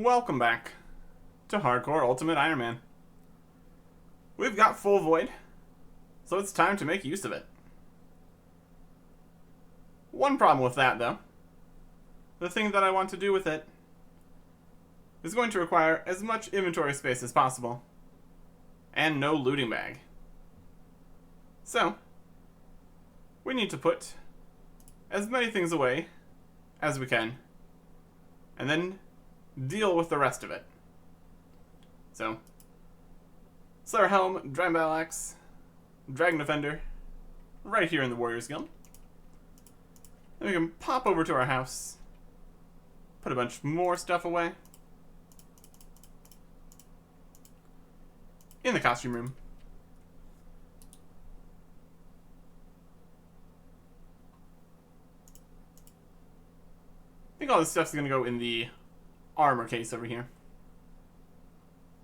Welcome back to Hardcore Ultimate Iron Man. We've got full void, so it's time to make use of it. One problem with that, though, the thing that I want to do with it is going to require as much inventory space as possible, and no looting bag. So, we need to put as many things away as we can, and then deal with the rest of it. So, Slayer Helm, Dragon Battle Axe, Dragon Defender, right here in the Warriors Guild. Then we can pop over to our house, put a bunch more stuff away in the costume room. I think all this stuff's gonna go in the armor case over here.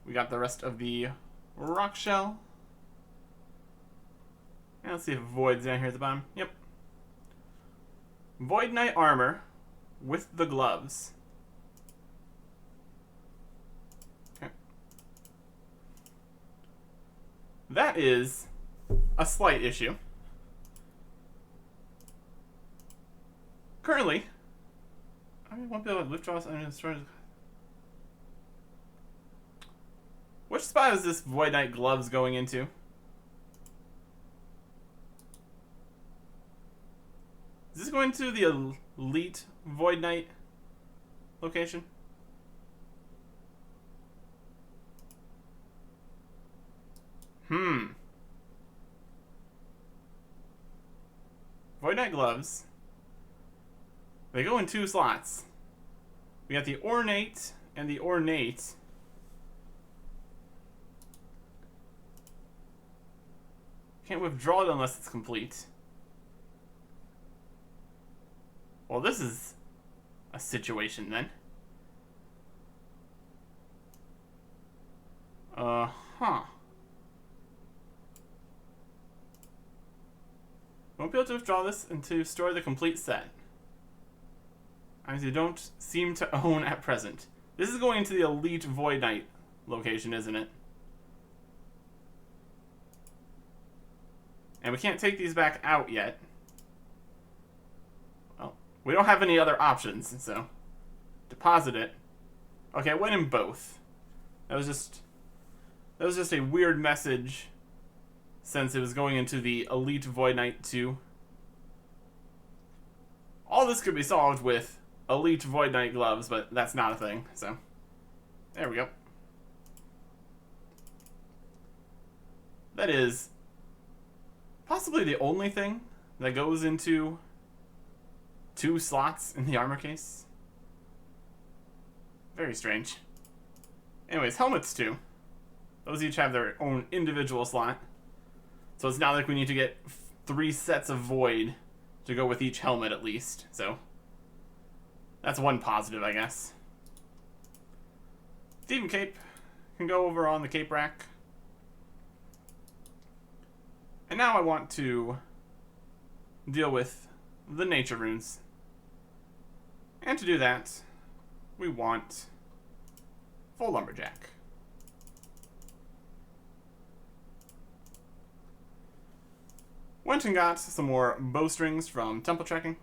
We got the rest of the rock shell. And let's see if Void's down here at the bottom. Yep. Void Knight armor with the gloves. Okay. That is a slight issue. Currently, I won't be able to lift draws under the storage. Which spot is this Void Knight gloves going into? Is this going to the elite Void Knight location? Void Knight gloves. They go in two slots. We got the ornate and the ornate. Can't withdraw it unless it's complete. Well, this is a situation then. Won't be able to withdraw this and to store the complete set. As you don't seem to own at present. This is going into the elite Void Knight location, isn't it? And we can't take these back out yet. Well, we don't have any other options, so deposit it. Okay, it went in both. That was just a weird message since it was going into the elite Void Knight 2. All this could be solved with elite Void Knight gloves, but that's not a thing, so there we go. That is possibly the only thing that goes into two slots in the armor case. Very strange. Anyways, helmets too. Those each have their own individual slot. So it's not like we need to get 3 sets of Void to go with each helmet at least. So that's one positive, I guess. Steven Cape can go over on the cape rack. And now I want to deal with the nature runes. And to do that, we want full lumberjack. Went and got some more bowstrings from temple trekking.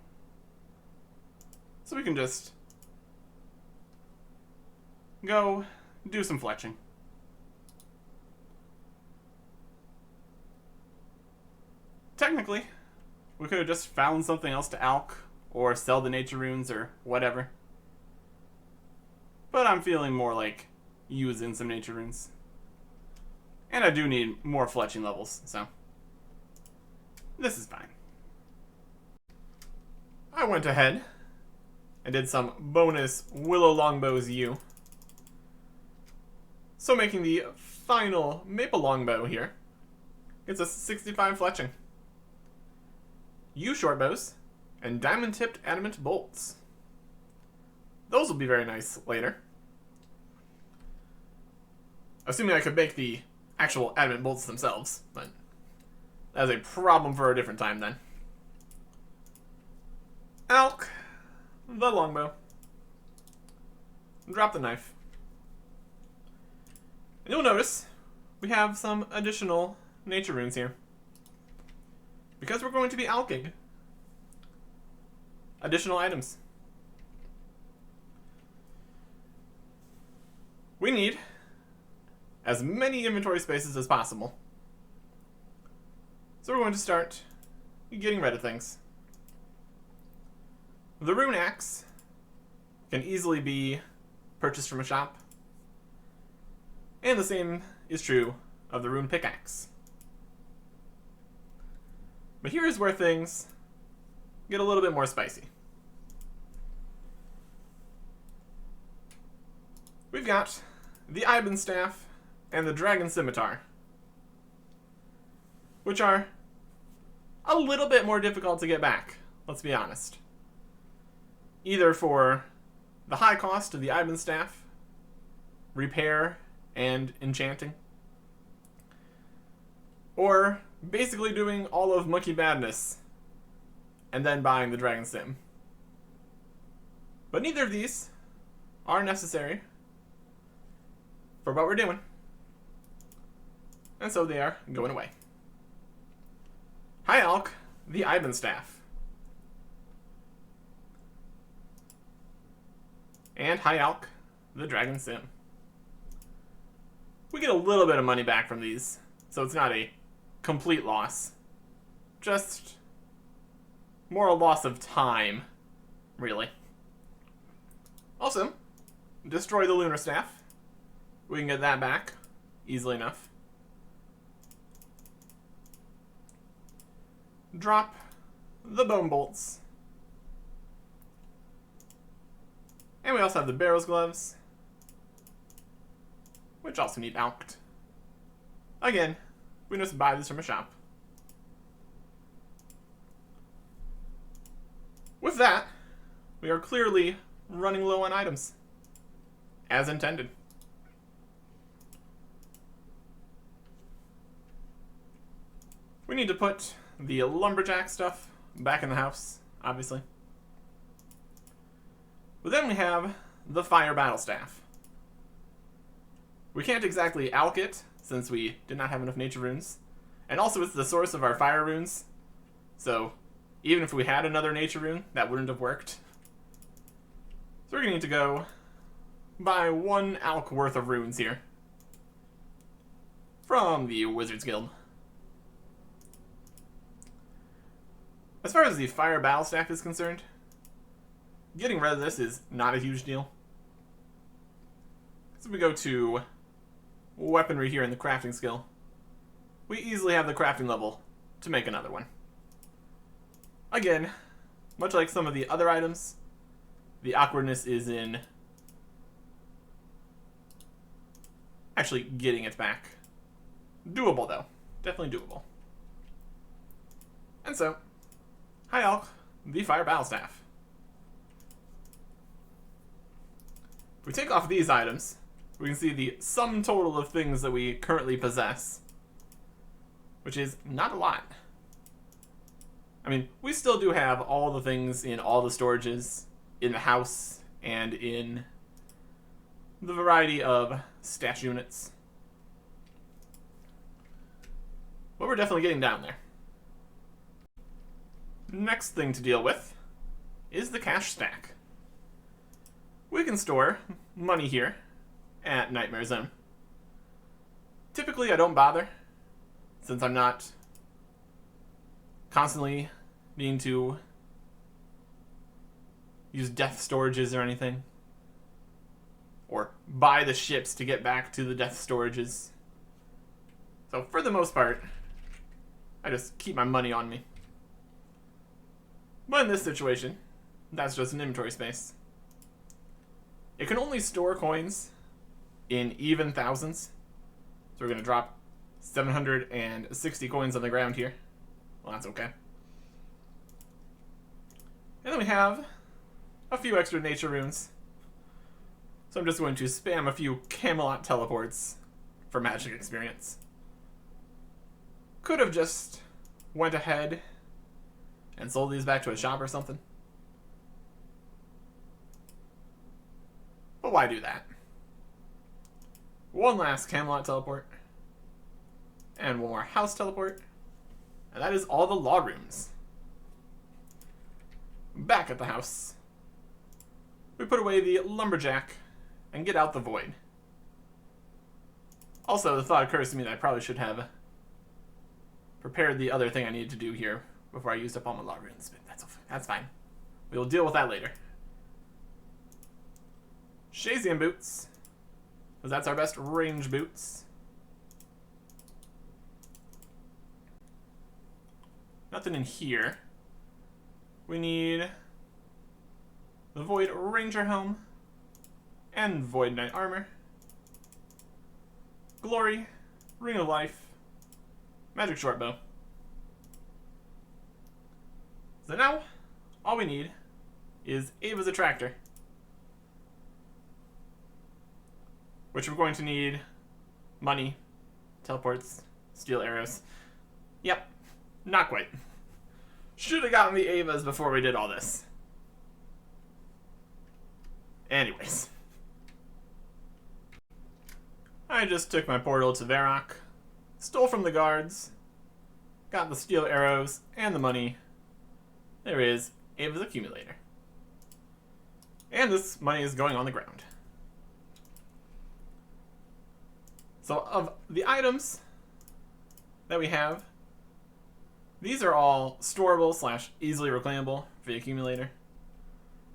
So we can just go do some fletching. Technically, we could have just found something else to alch, or sell the nature runes, or whatever. But I'm feeling more like using some nature runes. And I do need more fletching levels, so this is fine. I went ahead and did some bonus Willow Longbows U. So making the final Maple Longbow here, it's a 65 fletching. U short bows, and diamond-tipped adamant bolts. Those will be very nice later. Assuming I could make the actual adamant bolts themselves, but that is a problem for a different time then. Alch the longbow. Drop the knife. You'll notice we have some additional nature runes here. Because we're going to be alching additional items. We need as many inventory spaces as possible. So we're going to start getting rid of things. The rune axe can easily be purchased from a shop. And the same is true of the rune pickaxe. But here is where things get a little bit more spicy. We've got the Ibon Staff and the Dragon Scimitar, which are a little bit more difficult to get back, let's be honest. Either for the high cost of the Ibon Staff, repair, and enchanting, or basically doing all of Monkey Madness and then buying the Dragon Sim. But neither of these are necessary for what we're doing, and so they are going away. High Alch, the Ibon Staff, and High Alch, the Dragon Sim. We get a little bit of money back from these, so it's not a complete loss. Just more a loss of time, really. Also, destroy the Lunar Staff. We can get that back easily enough. Drop the Bone Bolts. And we also have the Barrow's Gloves, which also need alched. Again, we can just buy this from a shop. With that, we are clearly running low on items, as intended. We need to put the lumberjack stuff back in the house, obviously. But then we have the Fire Battle Staff. We can't exactly alch it, since we did not have enough nature runes. And also it's the source of our fire runes. So even if we had another nature rune, that wouldn't have worked. So we're going to need to go buy 1 alch worth of runes here from the Wizards Guild. As far as the Fire Battle Staff is concerned, getting rid of this is not a huge deal. So we go to weaponry here in the crafting skill. We easily have the crafting level to make another one. Again, much like some of the other items, the awkwardness is in actually getting it back. Doable though. Definitely doable. And so, High Alch, the Fire Battle Staff. If we take off these items, we can see the sum total of things that we currently possess, which is not a lot. I mean, we still do have all the things in all the storages in the house and in the variety of stash units. But we're definitely getting down there. Next thing to deal with is the cash stack. We can store money here at Nightmare Zone. Typically I don't bother, since I'm not constantly needing to use death storages or anything, or buy the ships to get back to the death storages. So for the most part, I just keep my money on me. But in this situation, that's just an inventory space. It can only store coins in even thousands. So we're going to drop 760 coins on the ground here. Well, that's okay. And then we have a few extra nature runes. So I'm just going to spam a few Camelot teleports for magic experience. Could have just went ahead and sold these back to a shop or something. But why do that? One last Camelot teleport. And one more house teleport. And that is all the law rooms. Back at the house, we put away the lumberjack and get out the void. Also, the thought occurs to me that I probably should have prepared the other thing I needed to do here before I used up all my law runes, but that's fine. We will deal with that later. Shazian boots, because that's our best range boots. Nothing in here. We need the Void Ranger Helm and Void Knight Armor, Glory, Ring of Life, Magic Shortbow. So now, all we need is Ava's Attractor, which we're going to need money, teleports, steel arrows. Yep, not quite. Should have gotten the Avas before we did all this. Anyways. I just took my portal to Varrock, stole from the guards, got the steel arrows and the money. There is Ava's accumulator. And this money is going on the ground. So of the items that we have, these are all storable / easily reclaimable for the accumulator.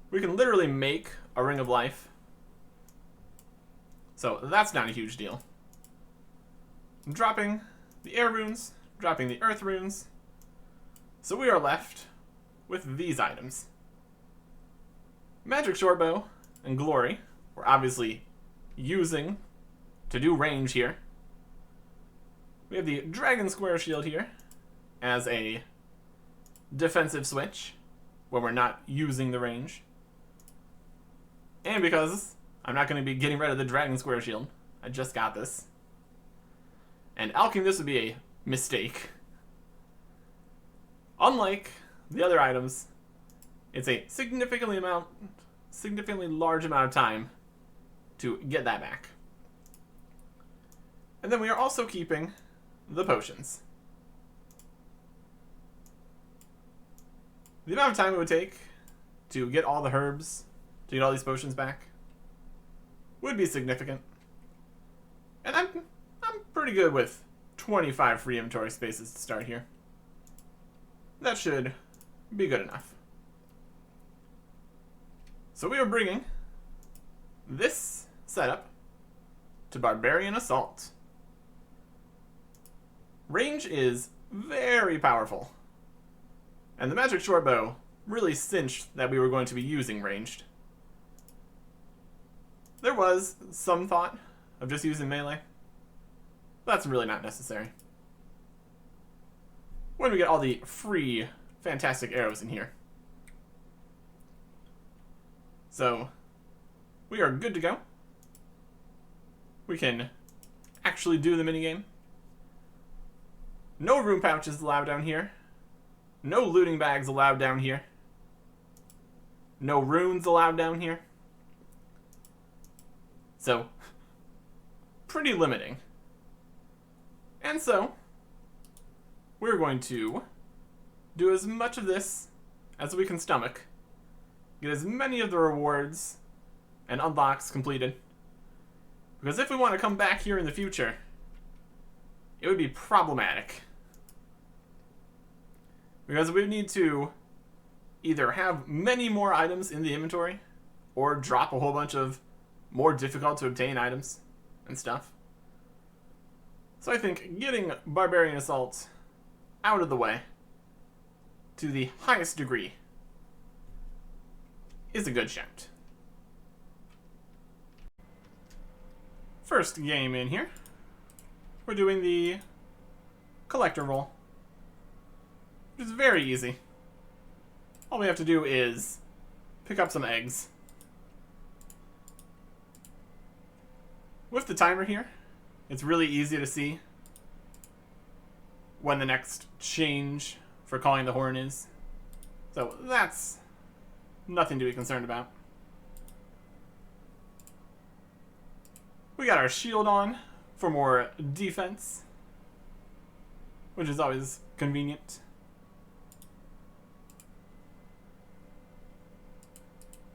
We can literally make a Ring of Life. So that's not a huge deal. I'm dropping the air runes, dropping the earth runes. So we are left with these items. Magic Shortbow and Glory we're obviously using to do range here. We have the Dragon Square Shield here as a defensive switch when we're not using the range. And because I'm not going to be getting rid of the Dragon Square Shield, I just got this. And alching this would be a mistake. Unlike the other items, it's a significantly large amount of time to get that back. And then we are also keeping the potions. The amount of time it would take to get all the herbs, to get all these potions back, would be significant. And I'm pretty good with 25 free inventory spaces to start here. That should be good enough. So we are bringing this setup to Barbarian Assault. Range is very powerful. And the Magic Shortbow really cinched that we were going to be using ranged. There was some thought of just using melee. That's really not necessary. When we get all the free, fantastic arrows in here. So, we are good to go. We can actually do the minigame. No rune pouches allowed down here. No looting bags allowed down here. No runes allowed down here. So, pretty limiting. And so, we're going to do as much of this as we can stomach. Get as many of the rewards and unlocks completed. Because if we want to come back here in the future, it would be problematic. Because we need to either have many more items in the inventory, or drop a whole bunch of more difficult to obtain items and stuff. So I think getting Barbarian Assault out of the way to the highest degree is a good shout. First game in here, we're doing the collector roll, which is very easy. All we have to do is pick up some eggs. With the timer here, it's really easy to see when the next change for calling the horn is. So that's nothing to be concerned about. We We got our shield on for more defense, which is always convenient.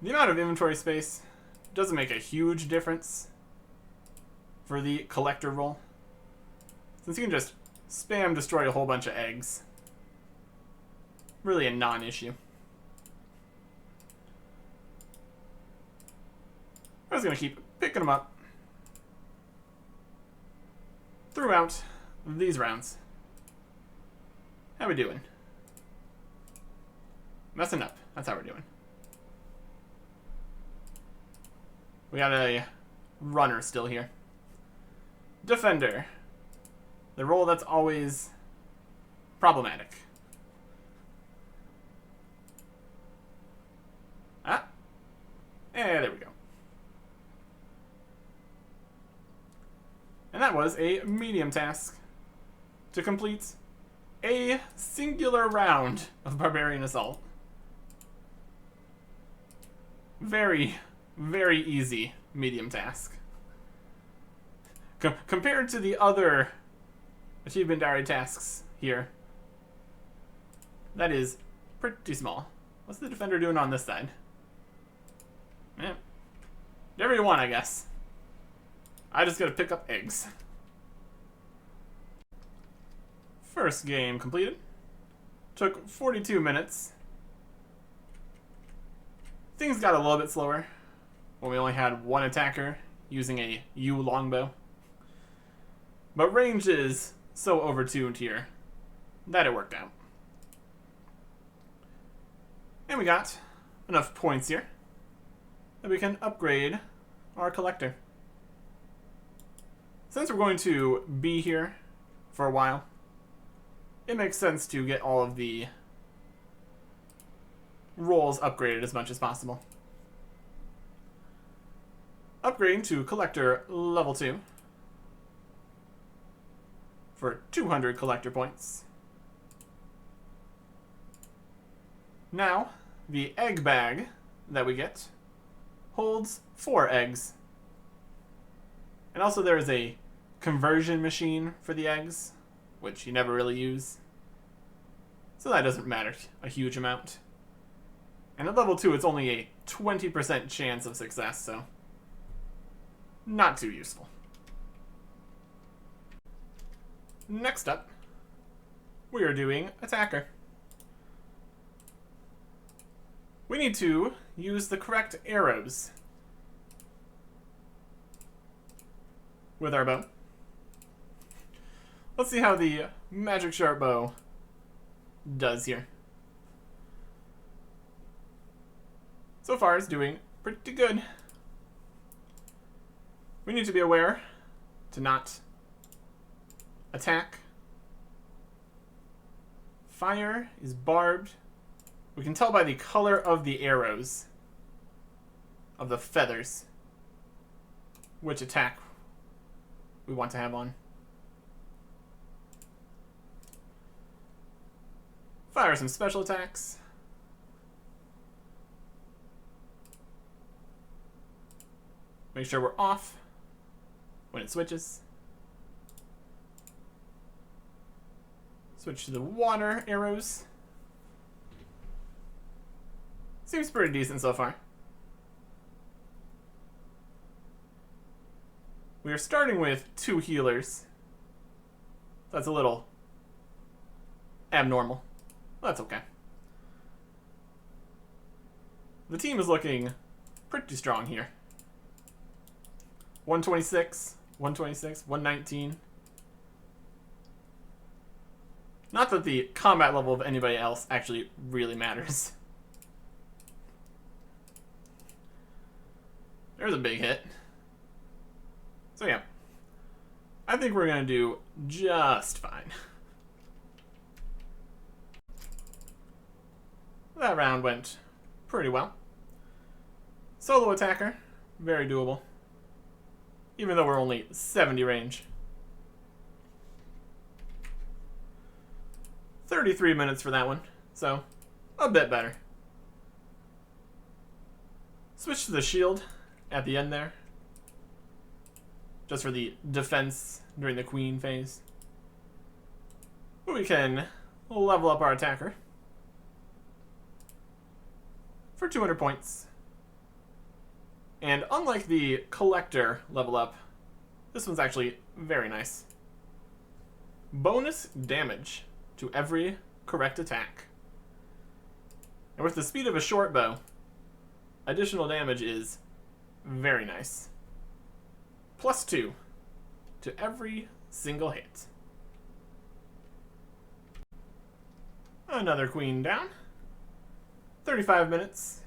The amount of inventory space doesn't make a huge difference for the collector role, since you can just spam destroy a whole bunch of eggs. Really a non-issue. I was going to keep picking them up throughout these rounds. How we doing? Messing up. That's how we're doing. We got a runner still here. Defender. The role that's always problematic. Ah. And there we go. And that was a medium task to complete a singular round of Barbarian Assault. Very, very easy medium task. Compared to the other achievement diary tasks here, that is pretty small. What's the defender doing on this side? Yeah. Whatever you want, I guess. I just gotta pick up eggs. First game completed. Took 42 minutes. Things got a little bit slower when we only had one attacker using a U longbow. But range is so overtuned here that it worked out. And we got enough points here that we can upgrade our collector. Since we're going to be here for a while, it makes sense to get all of the roles upgraded as much as possible. Upgrading to collector level 2 for 200 collector points. Now, the egg bag that we get holds 4 eggs. And also there is a conversion machine for the eggs, which you never really use. So that doesn't matter a huge amount. And at level 2 it's only a 20% chance of success, so not too useful. Next up, we are doing attacker. We need to use the correct arrows with our bow. Let's see how the magic sharp bow does here. So far it's doing pretty good. We need to be aware to not attack. Fire is barbed. We can tell by the color of the arrows, of the feathers, which attack we want to have on. Fire some special attacks. Make sure we're off when it switches. Switch to the water arrows. Seems pretty decent so far. We are starting with 2 healers. That's a little abnormal. That's okay. The team is looking pretty strong here. 126, 126, 119. Not that the combat level of anybody else actually really matters. There's a big hit. So yeah, I think we're going to do just fine. That round went pretty well. Solo attacker, very doable. Even though we're only 70 range. 33 minutes for that one, so a bit better. Switch to the shield at the end there. just for the defense during the queen phase. But we can level up our attacker for 200 points. And unlike the collector level up, this one's actually very nice. Bonus damage to every correct attack. And with the speed of a short bow, additional damage is very nice. +2 to every single hit. Another queen down. 35 minutes.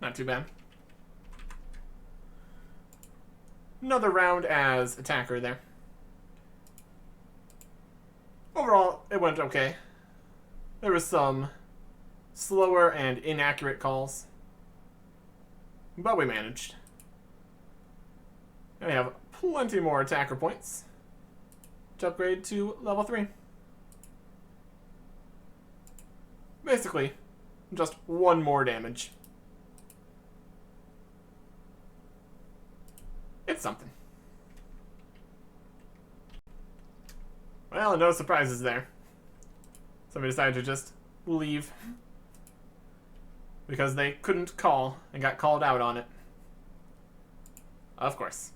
Not too bad. Another round as attacker there. Overall, it went okay. There was some slower and inaccurate calls, but we managed. And we have plenty more attacker points to upgrade to level 3. Basically, just one more damage. It's something. Well, no surprises there. Somebody decided to just leave because they couldn't call and got called out on it. Of course.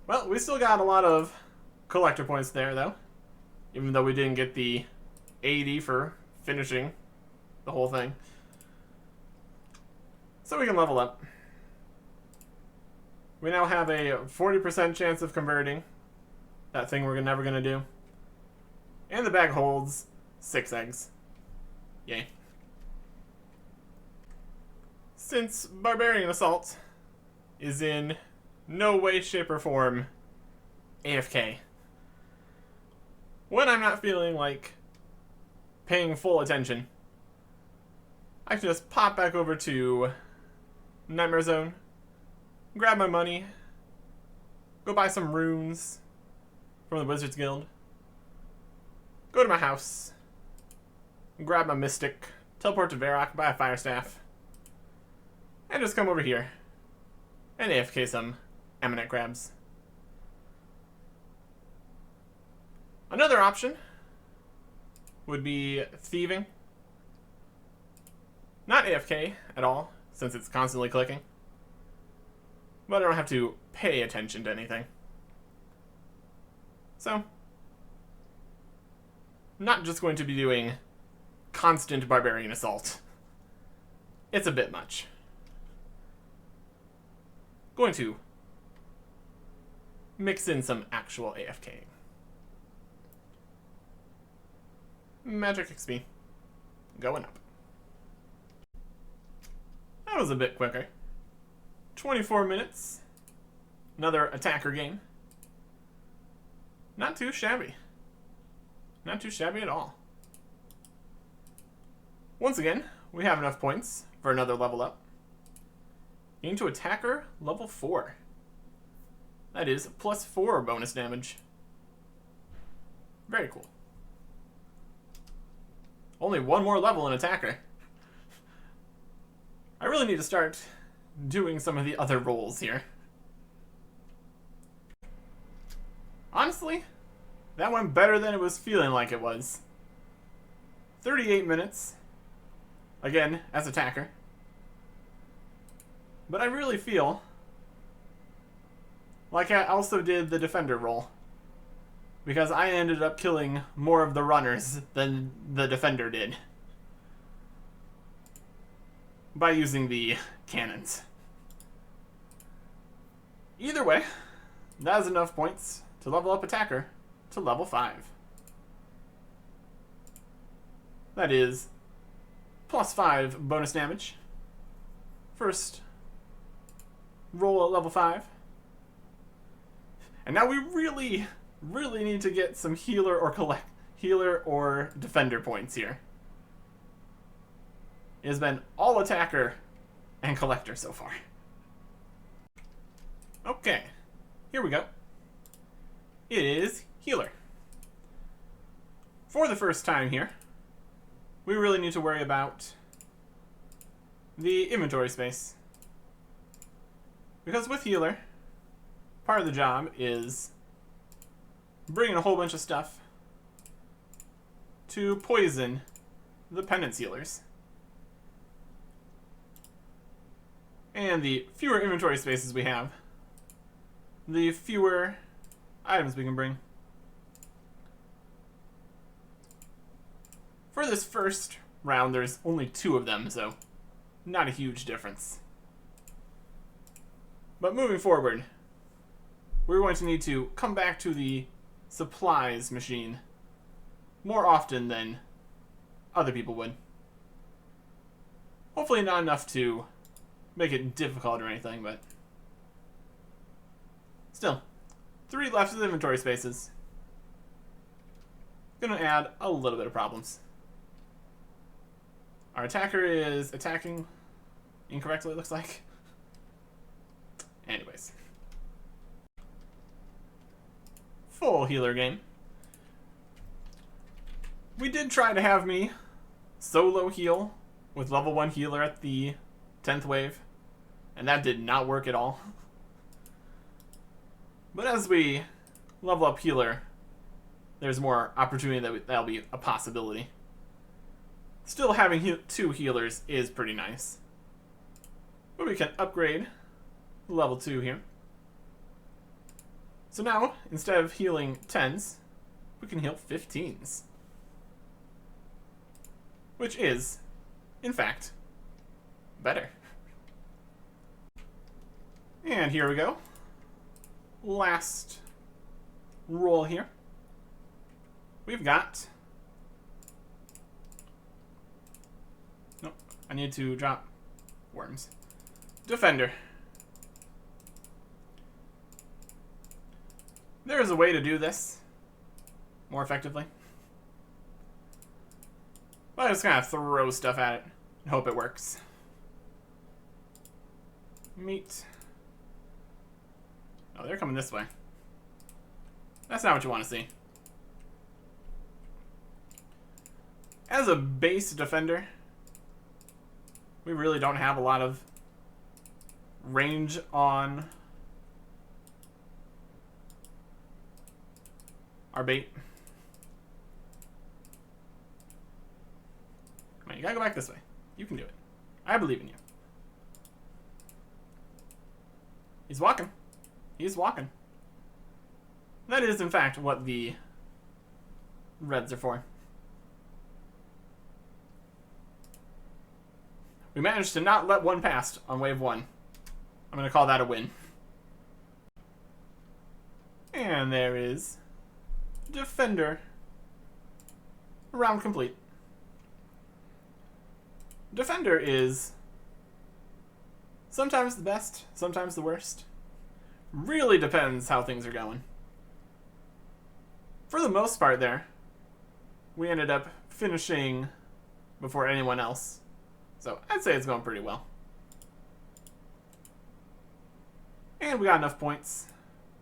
Well, we still got a lot of collector points there, though. Even though we didn't get the 80 for finishing the whole thing. So we can level up. We now have a 40% chance of converting. That thing we're never going to do. And the bag holds 6 eggs. Yay. Since Barbarian Assault is in no way, shape, or form AFK, when I'm not feeling like paying full attention, I can just pop back over to Nightmare Zone, grab my money, go buy some runes from the Wizards Guild, go to my house, grab my Mystic, teleport to Varrock, buy a Fire Staff, and just come over here and AFK some Eminent Crabs. Another option would be thieving. Not AFK at all, since it's constantly clicking. But I don't have to pay attention to anything. So, not just going to be doing constant Barbarian Assault. It's a bit much. Going to mix in some actual AFK. Magic XP. Going up. That was a bit quicker. 24 minutes. Another attacker game. Not too shabby. Not too shabby at all. Once again, we have enough points for another level up. Into attacker level 4. That is +4 bonus damage. Very cool. Only one more level in attacker. I really need to start doing some of the other roles here. Honestly, that went better than it was feeling like it was. 38 minutes. Again, as attacker. But I really feel like I also did the defender role, because I ended up killing more of the runners than the defender did by using the cannons. Either way, that is enough points to level up attacker to level 5. That is +5 bonus damage. First roll at level 5. And now we really need to get some healer or defender points here. It has been all attacker and collector so far. Okay, here we go. It is healer. For the first time here, we really need to worry about the inventory space. Because with healer, part of the job is bringing a whole bunch of stuff to poison the penance healers. And the fewer inventory spaces we have, the fewer items we can bring. For this first round, there's only 2 of them, so not a huge difference. But moving forward, we're going to need to come back to the supplies machine more often than other people would. Hopefully not enough to make it difficult or anything, but still. 3 left of the inventory spaces. Gonna add a little bit of problems. Our attacker is attacking incorrectly, it looks like. Anyways. Full healer game. We did try to have me solo heal with level 1 healer at the 10th wave, and that did not work at all. But as we level up healer, there's more opportunity that'll be a possibility. Still having 2 healers is pretty nice. But we can upgrade level 2 here. So now, instead of healing 10s, we can heal 15s. Which is, in fact, better. And here we go. Last roll here. We've got... Nope, I need to drop worms. Defender. There is a way to do this more effectively. But I just kind of throw stuff at it and hope it works. Meat. Oh, they're coming this way. That's not what you want to see. As a base defender, we really don't have a lot of range on our bait. Come on, you gotta go back this way. You can do it. I believe in you. He's walking. He's walking. That is, in fact, what the reds are for. We managed to not let one pass on wave 1. I'm going to call that a win. And there is Defender. Round complete. Defender is sometimes the best, sometimes the worst. Really depends how things are going. For the most part there, we ended up finishing before anyone else. So I'd say it's going pretty well. And we got enough points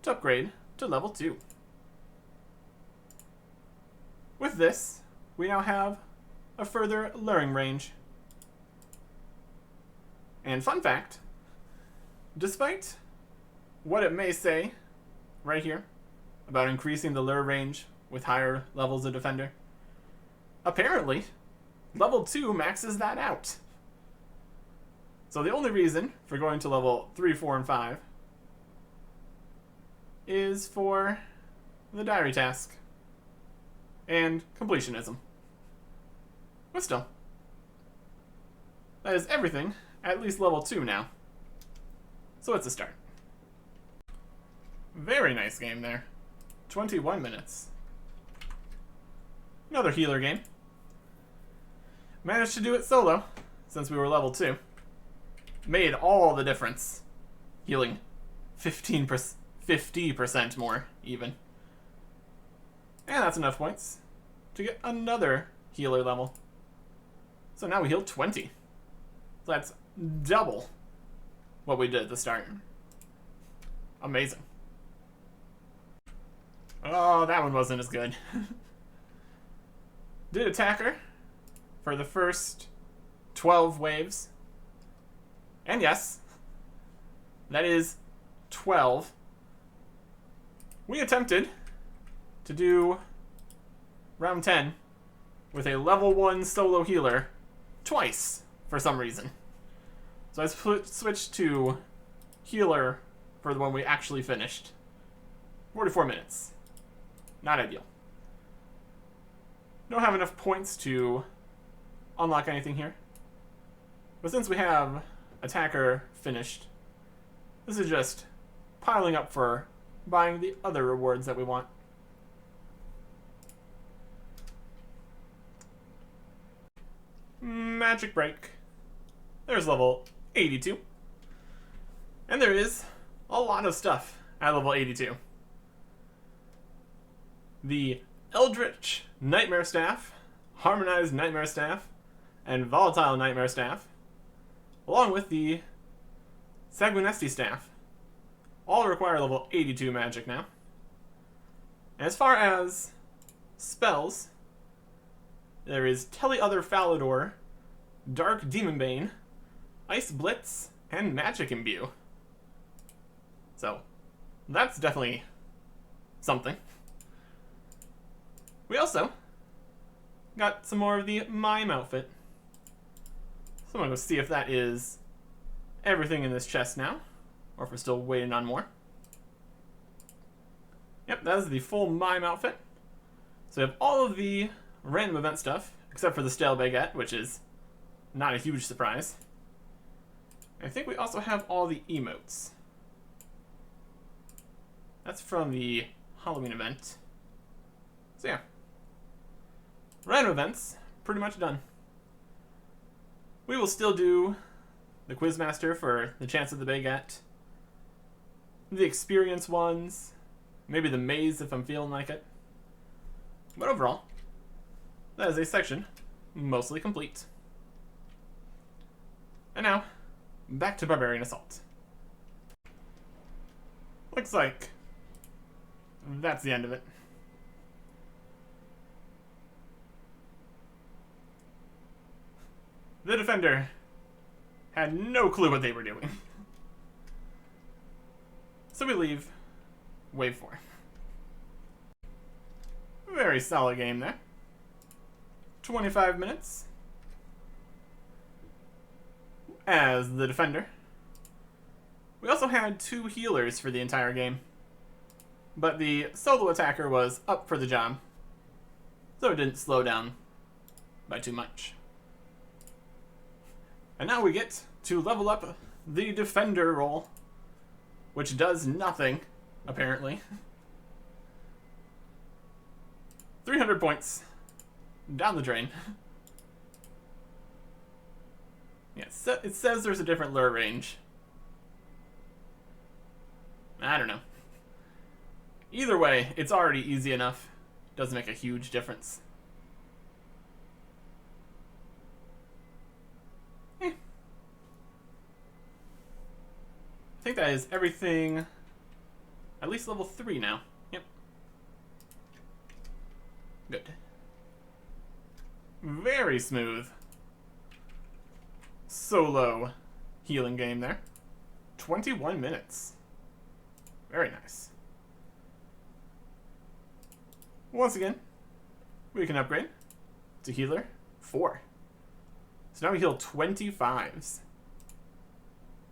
to upgrade to level 2. With this, we now have a further luring range. And fun fact, despite what it may say right here about increasing the lure range with higher levels of defender, apparently level 2 maxes that out. So the only reason for going to level 3, 4, and 5 is for the diary task and completionism. But still, that is everything at least level 2 now. So it's a start. Very nice game there. 21 minutes. Another healer game. Managed to do it solo since we were level 2. Made all the difference. Healing 50% more, even. And that's enough points to get another healer level. So now we heal 20. So that's double what we did at the start. Amazing. Oh, that one wasn't as good. Did attacker for the first 12 waves. And yes, That is 12. We attempted to do round 10 with a level 1 solo healer twice for some reason. So I switched to healer for the one we actually finished. 44 minutes. Not ideal. Don't have enough points to unlock anything here. But since we have attacker finished, this is just piling up for buying the other rewards that we want. Magic break. There's level 82. And there is a lot of stuff at level 82. The Eldritch Nightmare Staff, Harmonized Nightmare Staff, and Volatile Nightmare Staff, along with the Sanguinesti Staff, all require level 82 magic now. And as far as spells, there is Other Falador, Dark Demon Bane, Ice Blitz, and Magic Imbue. So, that's definitely something. We also got some more of the Mime outfit. So I'm going to go see if that is everything in this chest now, or if we're still waiting on more. Yep, that is the full Mime outfit. So we have all of the random event stuff, except for the Stale Baguette, which is not a huge surprise. I think we also have all the emotes. That's from the Halloween event. So yeah. Random events, pretty much done. We will still do the Quizmaster for the chance of the Baguette, the experience ones, maybe the maze if I'm feeling like it. But overall, that is a section mostly complete. And now, back to Barbarian Assault. Looks like that's the end of it. The defender had no clue what they were doing. So we leave wave 4. Very solid game there. 25 minutes as the defender. We also had 2 healers for the entire game, but the solo attacker was up for the job, so it didn't slow down by too much. And now we get to level up the defender role, which does nothing, apparently. 300 points down the drain. Yeah, it says there's a different lure range. I don't know. Either way, it's already easy enough. Doesn't make a huge difference. I think that is everything, at least level 3 now. Yep. Good. Very smooth solo healing game there. 21 minutes. Very nice. Once again, we can upgrade to healer 4. So now we heal 25s.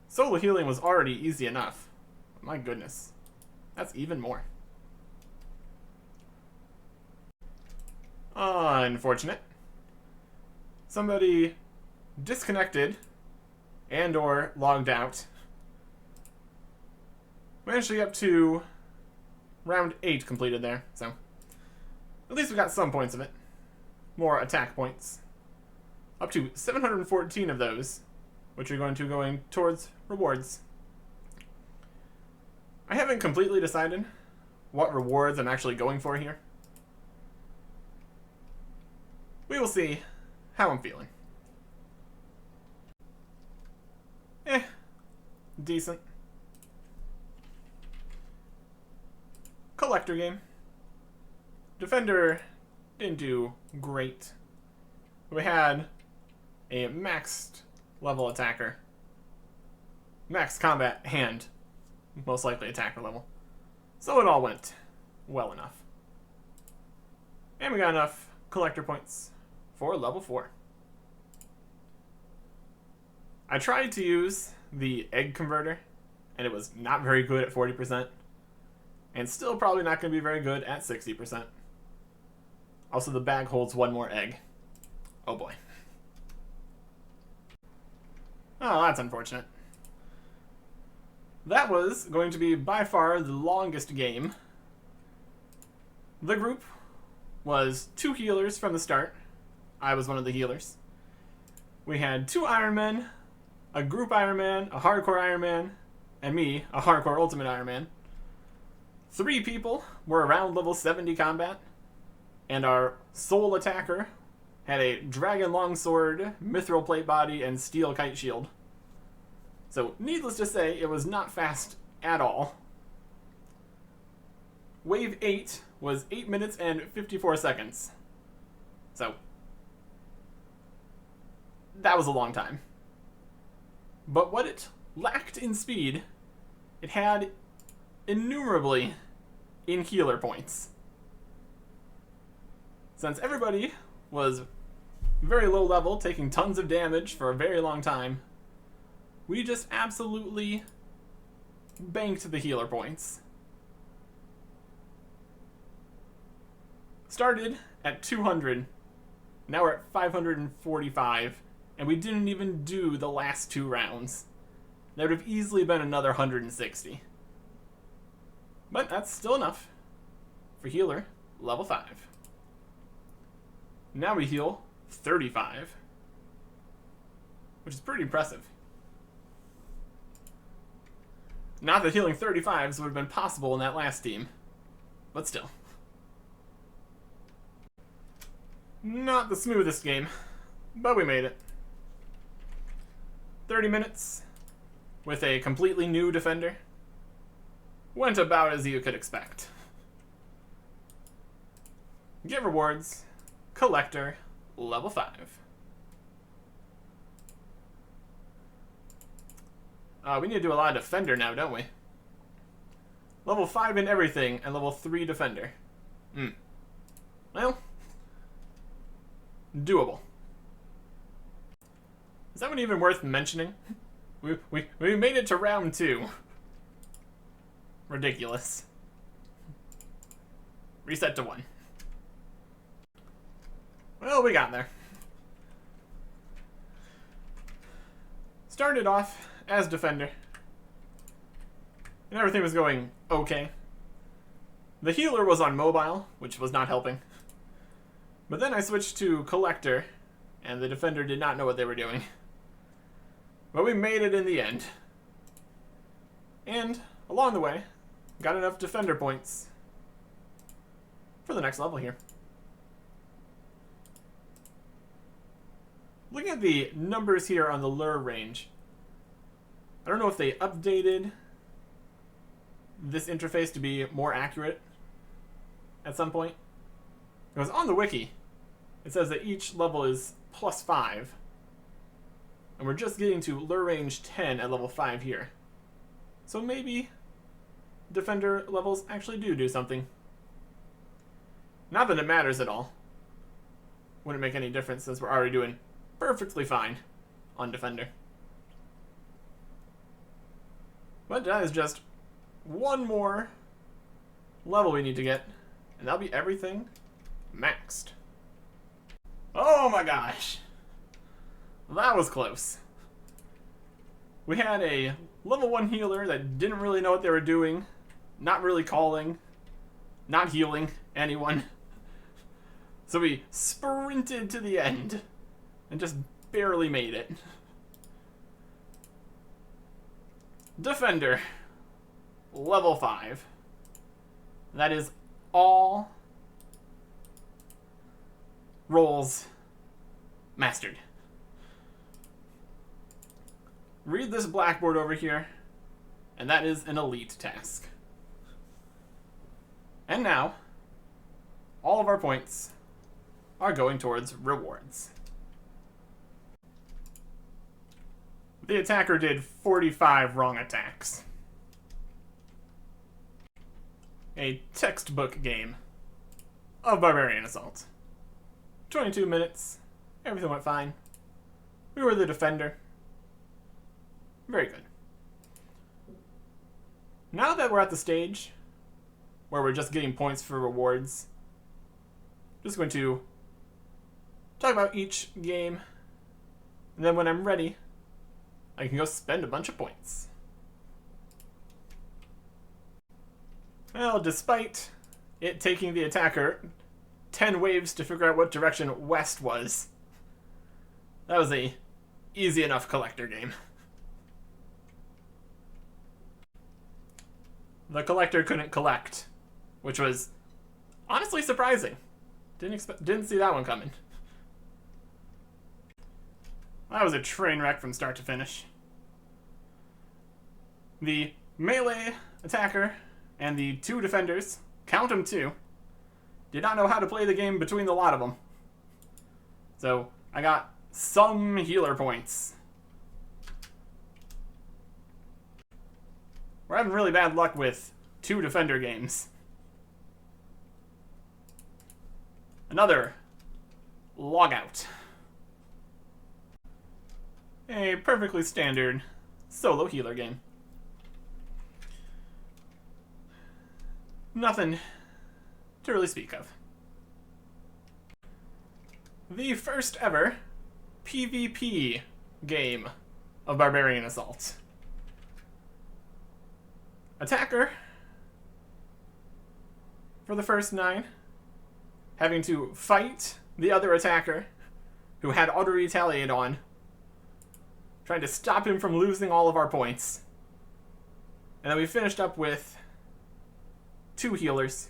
Solo healing was already easy enough. My goodness. That's even more. Unfortunate. Somebody disconnected and or logged out. Managed to get up to round 8 completed there, so at least we got some points of it. More attack points. Up to 714 of those, which are going to go towards rewards. I haven't completely decided what rewards I'm actually going for here. We will see how I'm feeling. Decent. Collector game. Defender didn't do great. We had a maxed level attacker. max combat and most likely attacker level. So it all went well enough. And we got enough collector points for level 4. I tried to use the egg converter, and it was not very good at 40%, and still probably not going to be very good at 60%. Also, the bag holds one more egg. Oh boy. Oh, that's unfortunate. That was going to be by far the longest game. The group was 2 healers from the start. I was one of the healers. We had 2 Ironmen, a group Ironman, a hardcore Ironman, and me, a hardcore ultimate Ironman. 3 people were around level 70 combat, and our sole attacker had a dragon longsword, mithril plate body, and steel kite shield. So, needless to say, it was not fast at all. Wave 8 was 8 minutes and 54 seconds. So, that was a long time. But what it lacked in speed, it had innumerably in healer points. Since everybody was very low level, taking tons of damage for a very long time, we just absolutely banked the healer points. Started at 200, now we're at 545, and we didn't even do the last 2 rounds. That would have easily been another 160. But that's still enough for healer level 5. Now we heal 35, which is pretty impressive. Not that healing 35s would have been possible in that last team, but still. Not the smoothest game, but we made it. 30 minutes with a completely new defender. Went about as you could expect. Get rewards, collector, level 5. We need to do a lot of defender now, don't we? Level 5 in everything, and level 3 defender. Well, doable. Is that one even worth mentioning? We made it to round 2. Ridiculous. Reset to 1. Well, we got there. Started off as defender, and everything was going okay. The healer was on mobile, which was not helping. But then I switched to collector, and the defender did not know what they were doing. But we made it in the end. And, along the way, got enough defender points for the next level here. Looking at the numbers here on the lure range, I don't know if they updated this interface to be more accurate at some point. Because on the wiki, it says that each level is +5. And we're just getting to lure range 10 at level 5 here. So maybe defender levels actually do something. Not that it matters at all. Wouldn't make any difference since we're already doing perfectly fine on defender. But that is just one more level we need to get, and that'll be everything maxed. Oh my gosh! That was close. We had a level 1 healer that didn't really know what they were doing, not really calling, not healing anyone. So we sprinted to the end and just barely made it. Defender, level 5. That is all roles mastered. Read this blackboard over here, and that is an elite task. And now, all of our points are going towards rewards. The attacker did 45 wrong attacks. A textbook game of Barbarian Assault. 22 minutes. Everything went fine. We were the defender. Very good. Now that we're at the stage where we're just getting points for rewards, I'm just going to talk about each game, and then when I'm ready, I can go spend a bunch of points. Well, despite it taking the attacker 10 waves to figure out what direction west was, that was a easy enough collector game. The collector couldn't collect, which was honestly surprising. Didn't see that one coming. That was a train wreck from start to finish. The melee attacker and the two defenders, count them two, did not know how to play the game between the lot of them. So I got some healer points. We're having really bad luck with two defender games. Another logout. A perfectly standard solo healer game. Nothing to really speak of. The first ever PvP game of Barbarian Assault. Attacker, for the first 9, having to fight the other attacker who had auto-retaliate on, trying to stop him from losing all of our points. And then we finished up with 2 healers,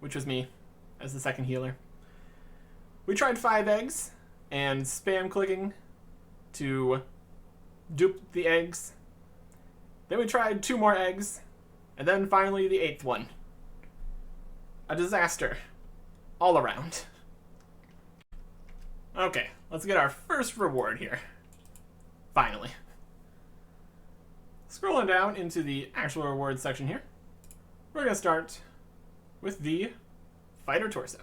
which was me as the second healer. We tried 5 eggs and spam clicking to dupe the eggs. Then we tried 2 more eggs, and then finally the 8th one. A disaster all around. Okay, let's get our first reward here. Finally. Scrolling down into the actual rewards section here, we're going to start with the Fighter Torso.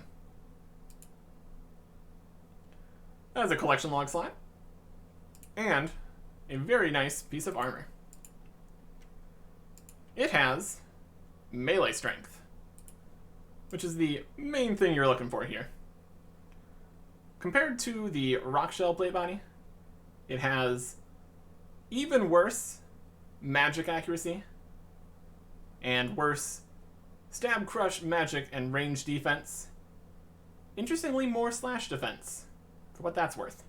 That is a collection log slot, and a very nice piece of armor. It has melee strength, which is the main thing you're looking for here. Compared to the rock shell plate body, it has even worse magic accuracy and worse stab, crush, magic, and range defense. Interestingly, more slash defense, for what that's worth.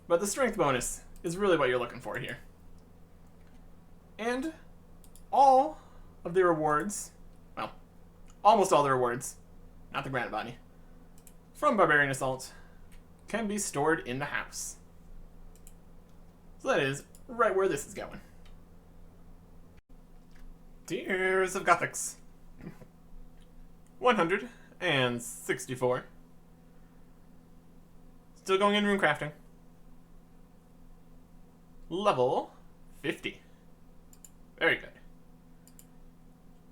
But the strength bonus is really what you're looking for here. And all of the rewards, well, almost all the rewards, not the granite body, from Barbarian Assault can be stored in the house. So that is right where this is going. Tears of Gothics. 164. Still going in rune crafting. Level 50. Very good.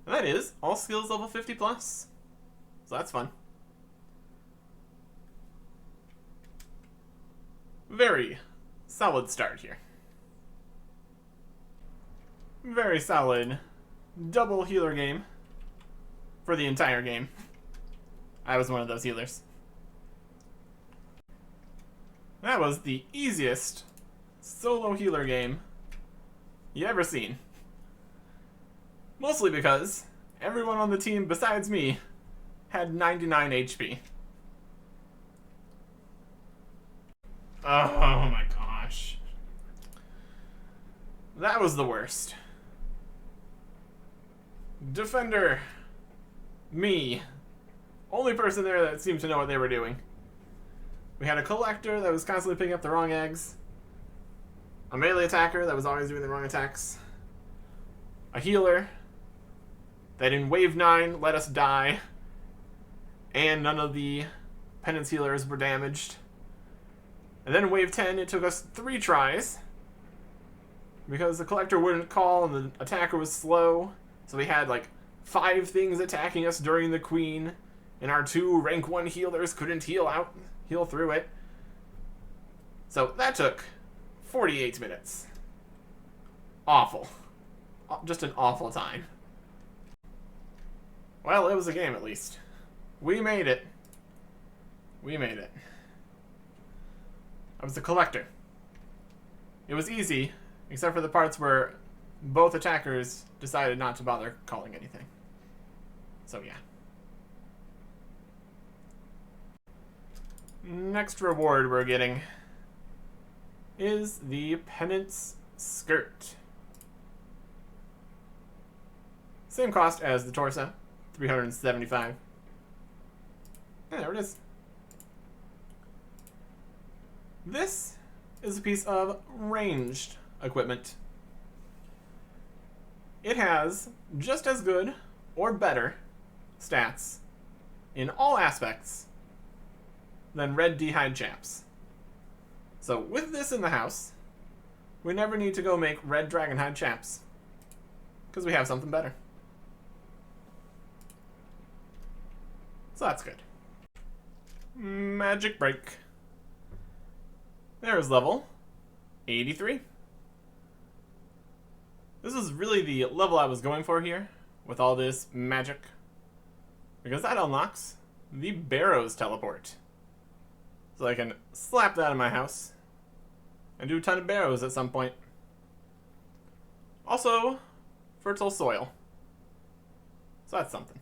And that is all skills level 50 plus. So that's fun. Very solid start here. Very solid double healer game for the entire game. I was one of those healers. That was the easiest solo healer game you ever seen. Mostly because everyone on the team besides me had 99 HP. Oh my gosh. That was the worst. Defender. Me. Only person there that seemed to know what they were doing. We had a collector that was constantly picking up the wrong eggs. A melee attacker that was always doing the wrong attacks. A healer that in wave 9 let us die. And none of the penance healers were damaged. And And then in wave 10, it took us 3 tries. Because the collector wouldn't call and the attacker was slow. So we had like 5 things attacking us during the queen. And our 2 rank 1 healers couldn't heal through it. So that took 48 minutes. Awful. Just an awful time. Well, it was a game at least. We made it. We made it. I was the collector. It was easy, except for the parts where both attackers decided not to bother calling anything. So yeah. Next reward we're getting is the Penance Skirt. Same cost as the torso, $375. Yeah, there it is. This is a piece of ranged equipment. It has just as good or better stats in all aspects than red D-hide chaps. So with this in the house, we never need to go make red dragonhide chaps, because we have something better. So that's good. Magic break. There's level 83. This is really the level I was going for here, with all this magic, because that unlocks the Barrows teleport. So I can slap that in my house and do a ton of barrows at some point. Also, fertile soil. So that's something.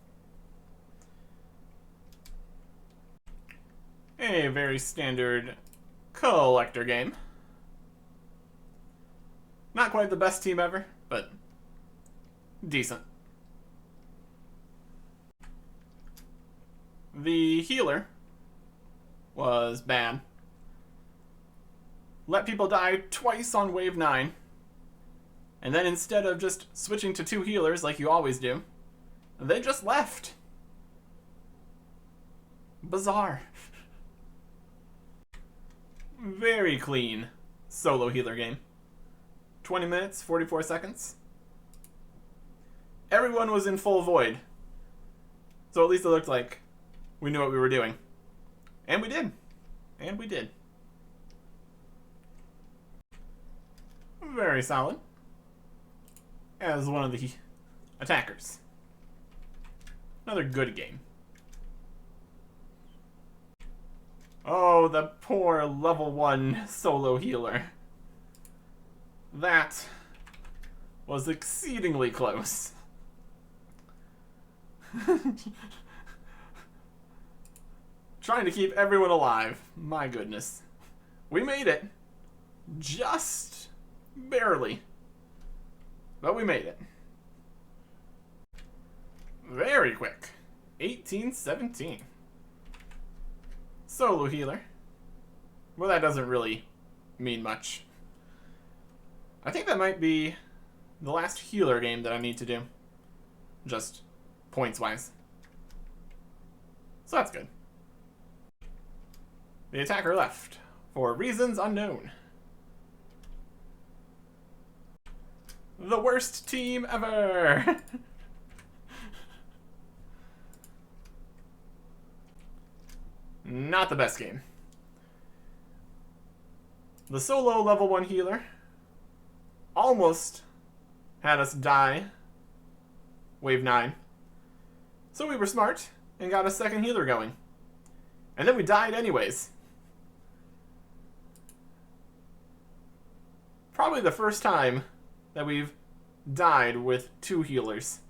A very standard collector game. Not quite the best team ever, but decent. The healer was bad. Let people die twice on wave 9. And then instead of just switching to 2 healers like you always do, they just left. Bizarre. Very clean solo healer game. 20 minutes, 44 seconds. Everyone was in full void. So at least it looked like we knew what we were doing. And we did. And we did. Very solid. As one of the attackers. Another good game. Oh, the poor level 1 solo healer. That was exceedingly close. Trying to keep everyone alive. My goodness. We made it. Just barely. But we made it. Very quick. 1817. Solo healer. Well, that doesn't really mean much. I think that might be the last healer game that I need to do. Just points-wise. So that's good. The attacker left, for reasons unknown. The worst team ever! Not the best game. The solo level 1 healer almost had us die wave 9. So we were smart and got a second healer going. And then we died anyways. Probably the first time that we've died with 2 healers.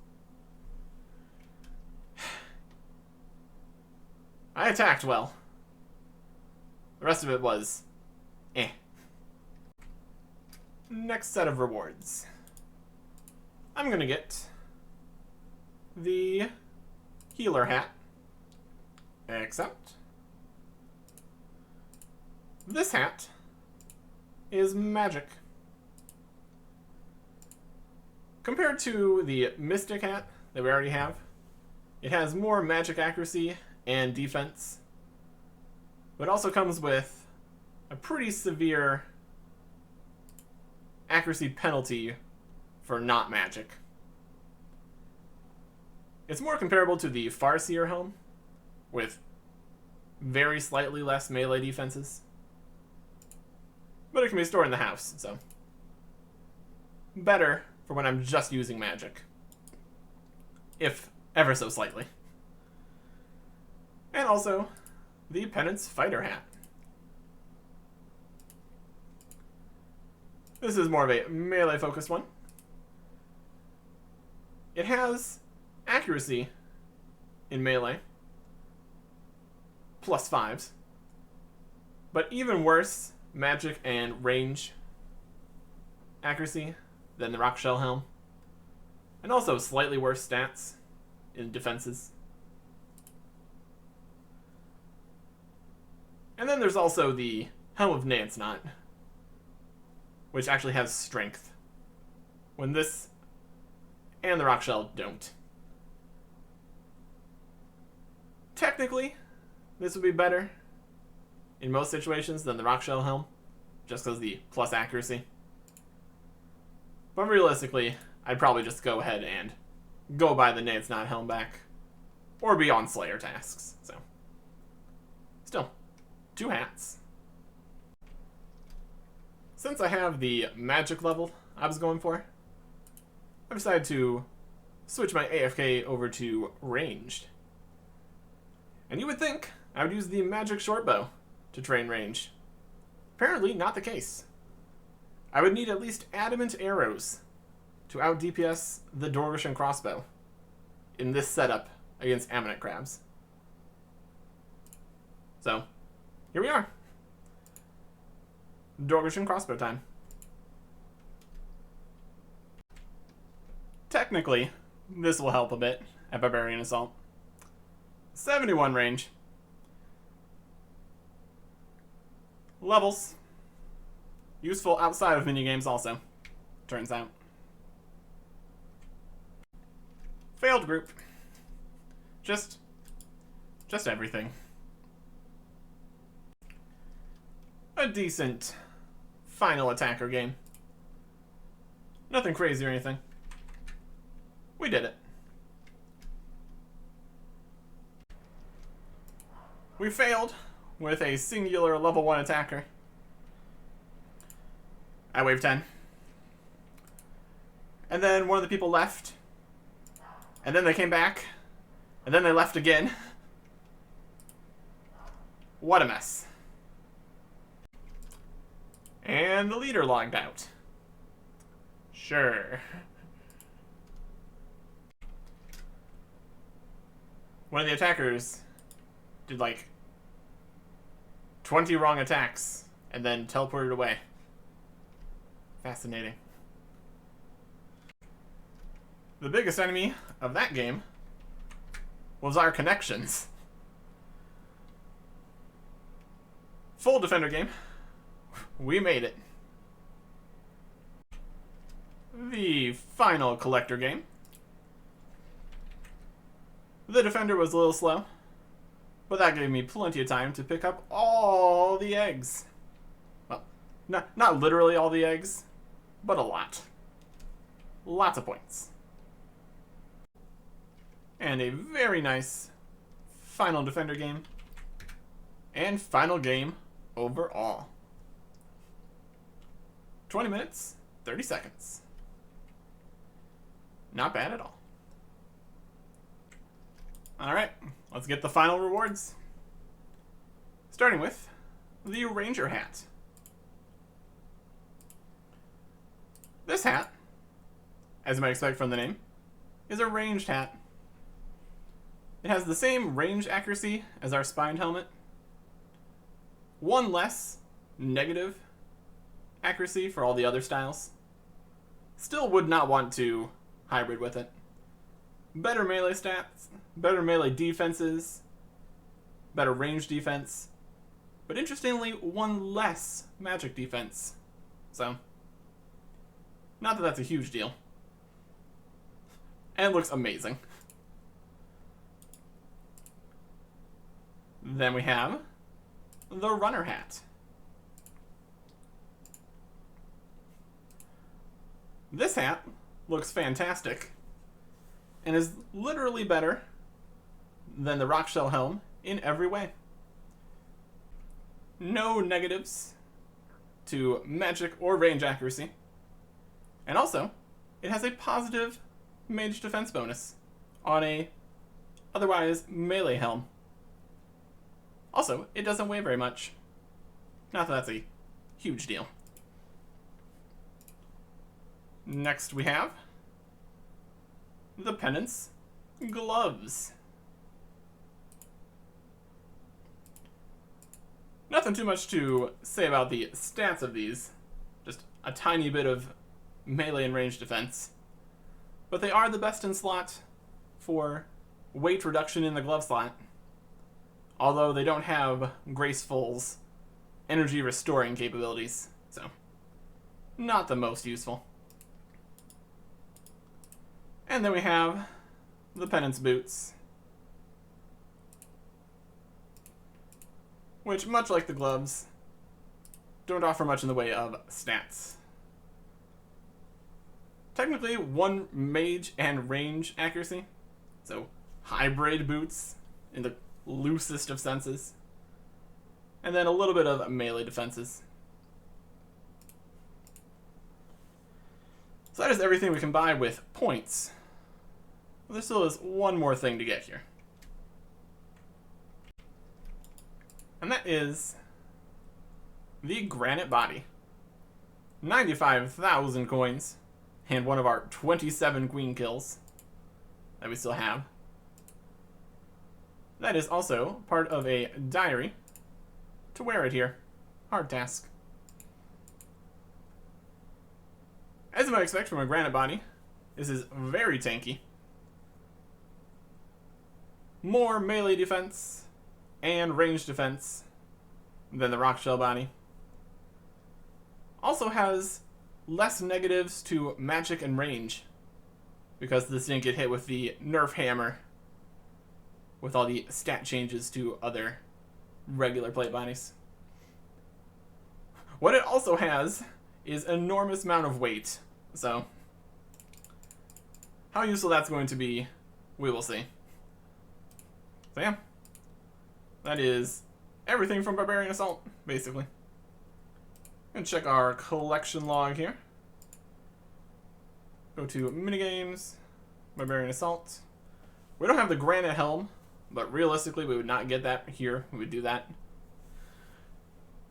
I attacked well. The rest of it was eh. Next set of rewards. I'm gonna get the healer hat. Except this hat is magic. Compared to the mystic hat that we already have, it has more magic accuracy and defense. But it also comes with a pretty severe accuracy penalty for not magic. It's more comparable to the Farseer helm, with very slightly less melee defenses. But it can be stored in the house, so better for when I'm just using magic. If ever so slightly. And also, the Penance Fighter hat. This is more of a melee-focused one. It has accuracy in melee, +5s, but even worse magic and range accuracy than the Rockshell helm, and also slightly worse stats in defenses. And then there's also the Helm of Nansnot, which actually has strength, when this and the Rockshell don't. Technically, this would be better in most situations than the Rockshell helm, just because of the plus accuracy. But realistically, I'd probably just go ahead and go buy the Nansnot helm back, or be on Slayer tasks, so. Still, 2 hats. Since I have the magic level I was going for, I decided to switch my AFK over to ranged. And you would think I would use the magic shortbow to train range. Apparently not the case. I would need at least adamant arrows to out DPS the Dorgrishan crossbow in this setup against Ammonite crabs. So, here we are. Dorgrishan crossbow time. Technically, this will help a bit at Barbarian Assault. 71 range. Levels. Useful outside of minigames also, turns out. Failed group. Just everything. A decent final attacker game. Nothing crazy or anything. We did it. We failed with a singular level 1 attacker at wave 10. And then one of the people left. And then they came back. And then they left again. What a mess. And the leader logged out. Sure. One of the attackers did like 20 wrong attacks and then teleported away. Fascinating. The biggest enemy of that game was our connections. Full defender game. We made it. The final collector game. The defender was a little slow, but that gave me plenty of time to pick up all the eggs. Well, not literally all the eggs, but a lot. Lots of points. And a very nice final defender game. And final game overall. 20 minutes, 30 seconds. Not bad at all. Alright, let's get the final rewards. Starting with the Ranger hat. This hat, as you might expect from the name, is a ranged hat. It has the same range accuracy as our spined helmet. 1 less negative accuracy for all the other styles. Still would not want to hybrid with it. Better melee stats, better melee defenses, better range defense, but interestingly, 1 less magic defense. So, not that that's a huge deal. And it looks amazing. Then we have the runner hat. This hat looks fantastic and is literally better than the Rockshell helm in every way. No negatives to magic or range accuracy. And also, it has a positive mage defense bonus on a otherwise melee helm. Also, it doesn't weigh very much. Not that that's a huge deal. Next we have the Penance gloves. Nothing too much to say about the stats of these. Just a tiny bit of melee and range defense. But they are the best in slot for weight reduction in the glove slot. Although they don't have Graceful's energy restoring capabilities. So, not the most useful. And then we have the Penance boots, which, much like the gloves, don't offer much in the way of stats. Technically, one mage and range accuracy, so hybrid boots in the loosest of senses, and then a little bit of melee defenses. So that is everything we can buy with points. Well, there still is one more thing to get here. And that is the granite body. 95,000 coins, and one of our 27 queen kills that we still have. That is also part of a diary to wear it here. Hard task. As you might expect from a granite body, this is very tanky. More melee defense and range defense than the Rockshell body. Also has less negatives to magic and range, because this didn't get hit with the nerf hammer with all the stat changes to other regular plate bodies. What it also has is an enormous amount of weight, so how useful that's going to be, we will see. So yeah, that is everything from Barbarian Assault, basically. And check our collection log here. Go to minigames, Barbarian Assault. We don't have the granite helm, but realistically we would not get that here. We would do that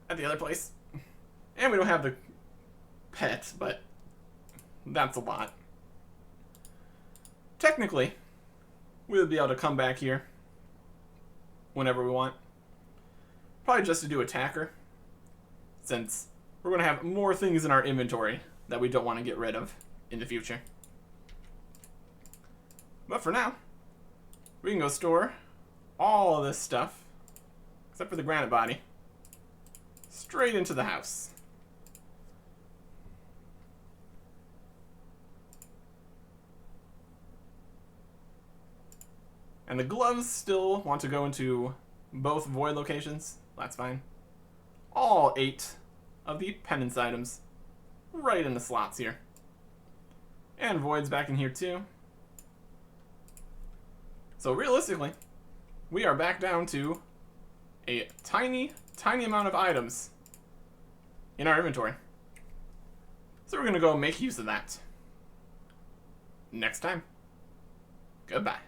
at the other place. And we don't have the pet, but that's a lot. Technically, we would be able to come back here whenever we want. Probably just to do attacker, since we're going to have more things in our inventory that we don't want to get rid of in the future. But for now, we can go store all this stuff, except for the granite body, straight into the house. And the gloves still want to go into both void locations. That's fine. All 8 of the penance items right in the slots here. And voids back in here too. So realistically, we are back down to a tiny, tiny amount of items in our inventory. So we're going to go make use of that next time. Goodbye.